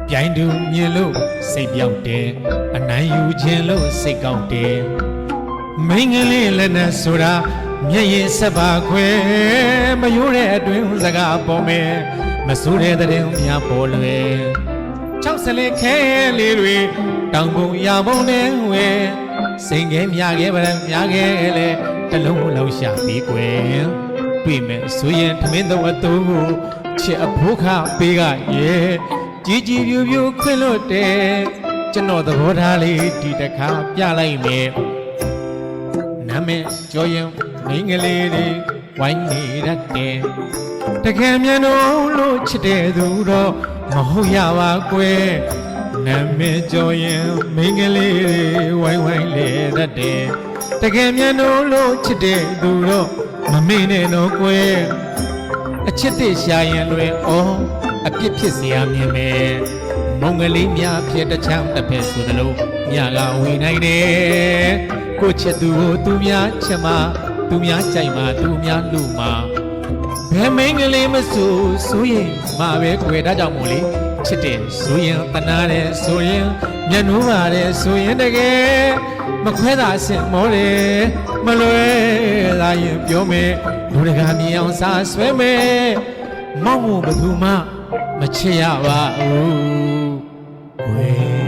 ပြိုင်သူမြင်လို့စိတ်ပြောက်တယ်အနိုင်ယူခြင်းလို့စိတ်ကောက်တယ်မိန်းကလေးလည်းနဲ့ဆိုတာမျက်ရည်ဆက်ပါခွဲမယိုးတဲ့အတွင်းစကားပေါ်မယ်မဆိုးတဲ့တဲ့င်းများပေါ်လွယ်60လေးခဲလေးတွေတောင်ပုံရပုံနဲ့ဝဲစိန်ခဲမြခဲ့ပါများခဲ့လေတလုံးလောက်ရှာပြီးကွယ်တွေ့မယ်ဆိုရင်ထမင်းတော့အတူချစ်အဖိုးခပေးကရဲ့ကြီးကြီးပြူပြူခွင့်လို့တဲ့ကျွန်တော်သဘောထားလေးဒီတခါပြလိုက်မယ်နာမည်ကြောရင်မိန်းကလေးတွေဝိုင်းနေတတ်တယ်တကယ်မြန်လို့ချစ်တဲ့သူတော့မဟုတ်ရပါကွယ်နာမည်ကြောရင်မိန်းကလေးတွေဝိုင်းဝိုင်းလေတတ်တယ်တကယ်မြန်လို့ချစ်တဲ့သူတော့မမေ့နဲ့တော့ကွယ်အချစ်တဲ့ရှာရင်လွယ်အောင်အပြစ်ဖြစ်เสียမြင်မယ်မုံကလေးများဖြစ်တချမ်းတစ်ဖက်ဆိုသလိုညကဝေနိုင်တယ်ကိုချစ်သူကိုသူများချစ်မှာသူများကြိုက်မှာသူများလူမှာဘယ်မိန်းကလေးမဆိုရင်မှာပဲခွေဒါကြောင့်မို့လေချစ်တယ်ဆိုရင်တနာတယ်ဆိုရင်မျက်နှာပါတယ်ဆိုရင်တကယ်မခွဲတာအစ်စ်မောတယ်မလွယ်သာရင်ပြောမယ်လူတကာမြင်အောင်စားဆွဲမယ်မောင်ဘယ်သူမှမချစ်ရပါဘူး